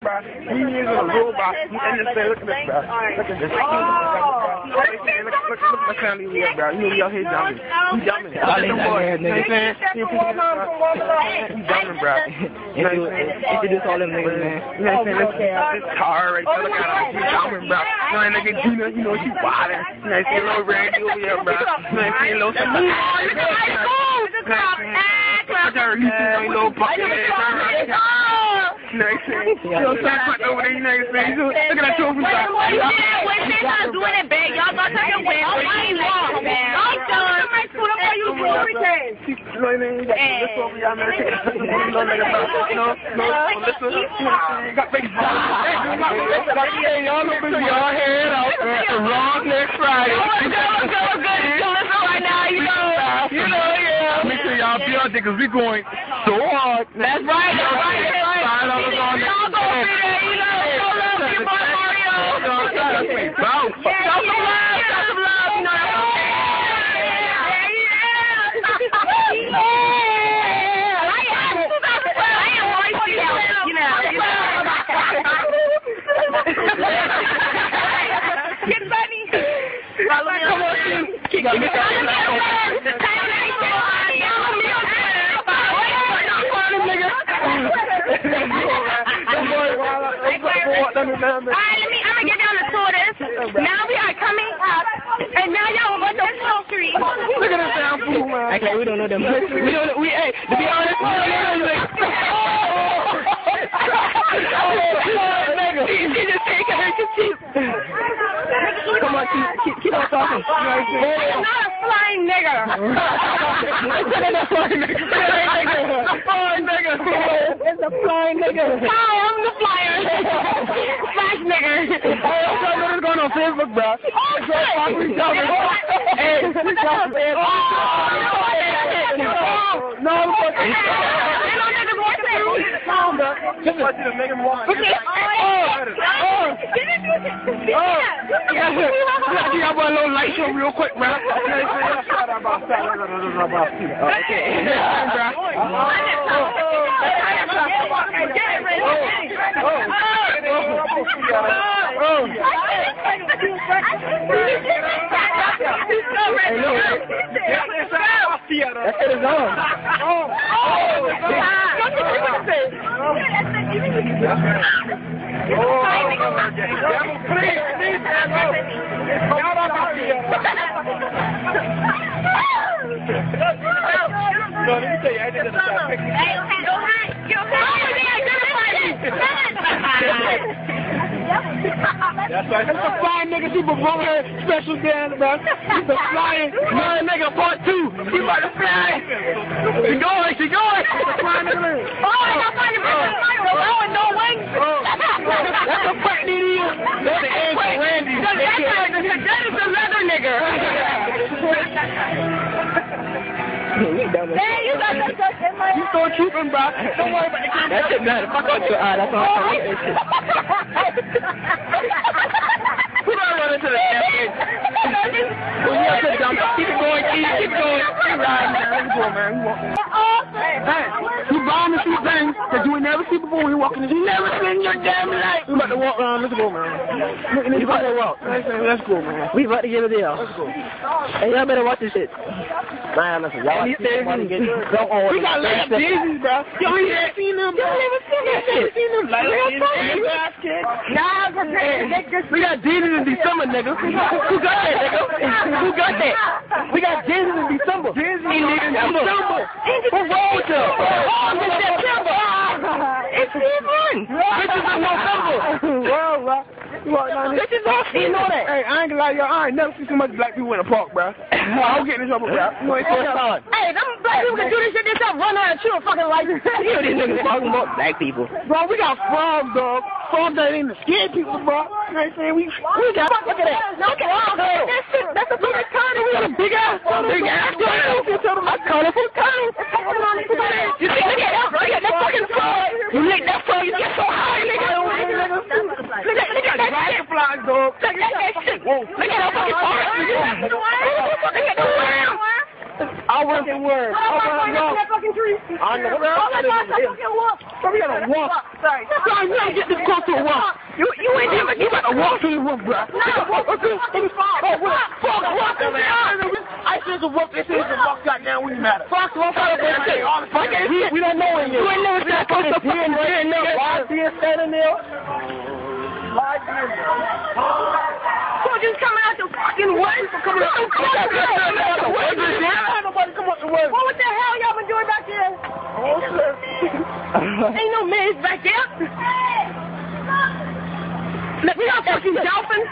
He is a robot. And just say, look at this, bro. Look at this. Look at my family we have, bro. You know we out here jumping. We jumping. Look at them boys. You know what I'm saying? We jumping, bro. Introduce all them niggas, man. You know what I'm saying? This car right there. Look at her. She jumping, bro. You know that nigga Gina, you know she wildin'. You know what I'm saying? Little Randy over here, bro. You know what I'm saying? Little something. Little bucket ass. You know what I'm saying? You know what I'm saying? Over there, you know what I'm saying? Look at that trophy, bro. When they not doing it big, y'all gonna take it with. Oh, I ain't wrong, man. I'm done. Make sure I'm you do everything. You know what I mean? You got to listen over y'all, man. No, nigga, no, listen. You got big y'all look busy, y'all head out. Wrong next Friday. Go good. Listen right now, you know, yeah. Make sure y'all be out there, because we going so hard. That's right, that's right. Y'all gonna be there, you know. Show love to your boy Mario. Bounce. Show some love, you know. Get money. Follow me. Come on, keep going. Alright, I'm gonna get down the tortoise. Now we are coming up, and now y'all want the poultry. Look at this damn fool, man. Okay, we don't know them. Hey, to be honest, we don't know them. She just taking her to cheap. Come on, keep on talking. It's not a flying nigger. It's a flying nigger. No, I'm the flyer. Flash nigger. What's going on Facebook, bro? Just want you to make him walk. Y'all want a little light show real quick, bro. That shit is on. No, let me tell you, I did That's right. That's the flying nigga Super Bowl special dance, bro. The flying nigga part 2. She about to fly. She going. Flying nigga. No wings. That's a fat nigga. That's the egg for Randy. That is the leather nigger. Hey, you got that stuff in my You so cheapin', bro. Don't worry about the camera. That shit matter. Fuck out your eye. That's all. We don't run into the cafe. Keep going. Keep riding, man. Let's go, man. Hey, you bomb and shoot things that you ain't never see before when you walk in the You never seen your damn life. We about to walk around. Let's go, man. We about to walk. Let's go, man. We about to give a deal. Let's go. Hey, y'all better watch this shit. Man, listen, y'all. We got last Disney, bro. Yo, we ain't seen them, bro. Nah, we got Disney in December, nigga. Who got that, nigga? We got Disney in December. Disney in December. What's wrong with you? Oh, it's September. It's even. This is in November. Well, this is all you know that. Hey, I ain't gonna lie, y'all. I ain't never seen so much black people in the park, bro. I don't get in trouble, bro. You know what I'm saying? Hey, them black people can do this shit themselves. Run out and chew a fucking license. You know these niggas talking about black people. Bro, we got frogs, dog. Frogs that ain't the scared people, bro. You know what I'm saying? We got. Look at that. Look at that. That's a big turtle. We got a big ass turtle. A colorful turtle. You see, look at that. Look at that fucking frog. You lick that frog, you get so high, nigga. Look at that dragonflies, dog. Look at that shit. Look at that fucking forest. Look at the ground. Our word. That fucking tree. I know. We gotta walk. Sorry. Son, you ain't get this close to a walk. You ain't even. You gotta walk to the roof, bro. No. Fuck, I said to walk. They said to walk. Goddamn, we matter. Fuck, we don't know it yet. You ain't never said fuck the fucking shit, nigga. Why is he standing there? So just coming out the fucking way for coming out the way. What the hell y'all been doing back there? Ain't no mans back there. Look, we got fucking dolphins.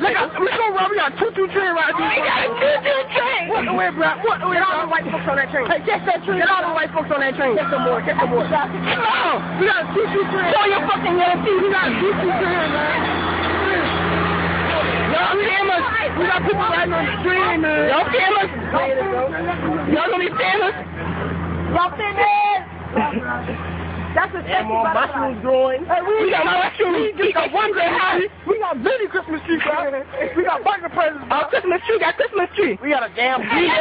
We got two train right there. We got a choo-choo train. What the way, bro? What the way? Get all the white folks on that train. Hey, get that train. Get all the white folks on that train. Get some more. No, We got a two train. show your fucking little teeth. We got a two train, man. Y'all famous. We got people riding on the train, man. Y'all famous. Y'all gonna be famous. Y'all famous. That's a And more mushrooms growing. Hey, We got mushrooms. We got one day high. We got many Christmas trees, bro. We got bunch of presents, bro. Christmas tree. Got Christmas tree. We got a damn Hey, bee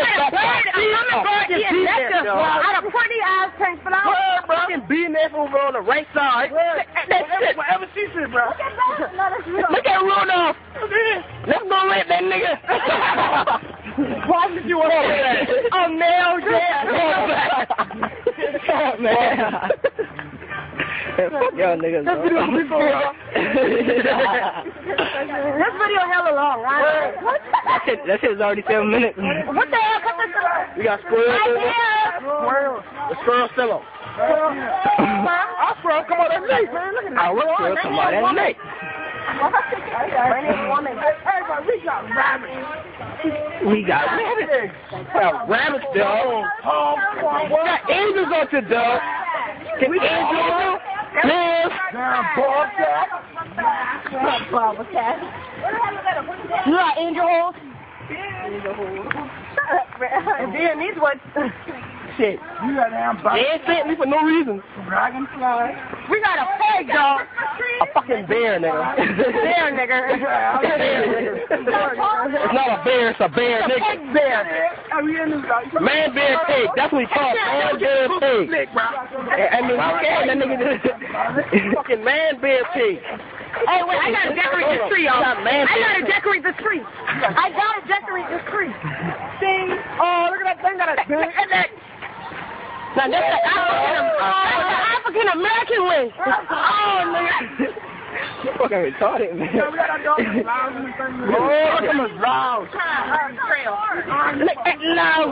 nest. out of pretty ass tank for that. Fucking bee nest over on the right side. That's it. Whatever she said, bro. No, that's real. Look at Rudolph. Let's go rape that nigga. Why did you want that? Oh, nailed it. Oh, man. Fuck y'all niggas. This video hella long, right? That shit is already 7 minutes. What the hell? Cut this off. We got squirrels. Right here. The squirrel still on. Our squirrel come on that night, man. Look at that. Our come on that night. We got rabbits. We got rabbits. Rabbits, dog. We got angels on the dog. Can we angels? Yes. Bobcat. You got angel holes? And then these ones. Shit. You got damn They ain't sent me for no reason. dragonfly. We got a pig, dog. A fucking bear, nigga. There, nigga. It's not a bear, it's a bear, nigga. Pig bear. Man, bear, pig. That's what we call it. Man, bear, pig. I mean, okay, that nigga just fucking man, bear, pig. Hey, wait, I gotta decorate this tree, y'all. I gotta decorate this tree. See? Oh, look at that thing. Got a thing. Now, that's the African American way. Oh, nigga. You fucking retarded, man. We got our dog. Oh, look at him loud. Look at loud.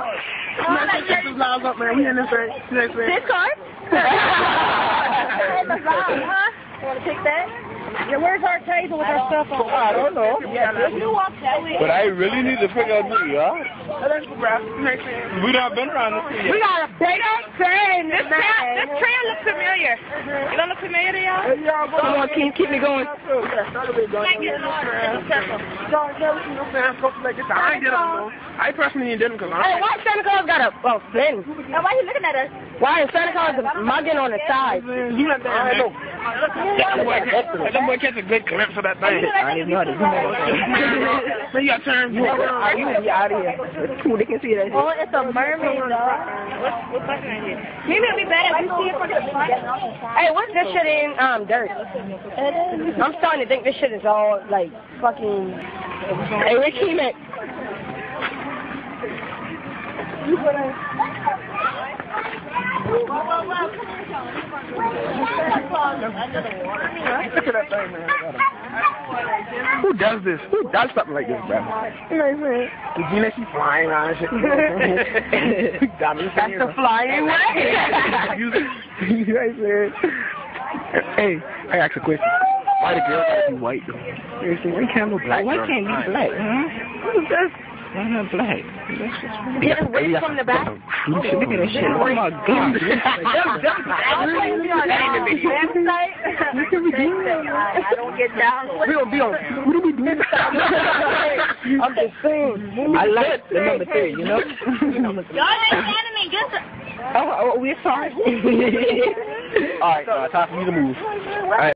Man, get this loud up, man. We in this thing. This card? You wanna take that? Yeah, where's our table with our stuff on? I don't know. You walk that way. But I really need to figure out who you are. We done been around this We yet. got a big train. This train looks familiar. You don't look familiar to y'all? Come on, keep me going. Might get an order. I ain't did them, I personally ain't did them because Hey, why Santa Claus got a fin? Now, why you looking at us? Why is Santa Claus mugging on the side? You let that know. That boy catch a good glimpse of that thing. I didn't know how to do that. Man, you got turned. You be out of here. They can see that shit. Oh, it's a mermaid, though. What's that here? Maybe it'll be better if you see it from the front. Hey, what's this shit in dirt? I'm starting to think this shit is all like fucking. Hey, where's Kemet? Look at that thing, man. Who does this? Who does something like this, bro? You know what I'm saying? You know she's flying around and shit. That's the flying way. You know what I'm saying? Hey, I ask a question. Why the girl gotta be white though? Seriously, why can't no black? Why can't you black? What is that? Why not black? Get away from the back. Look at that shit. Oh my God. I don't get down. We gonna be on. What are we doing? I'm just saying. I like the number 3, you know? Y'all ain't enemy. Get the... Oh, we're sorry. All right, time for you to move. All right.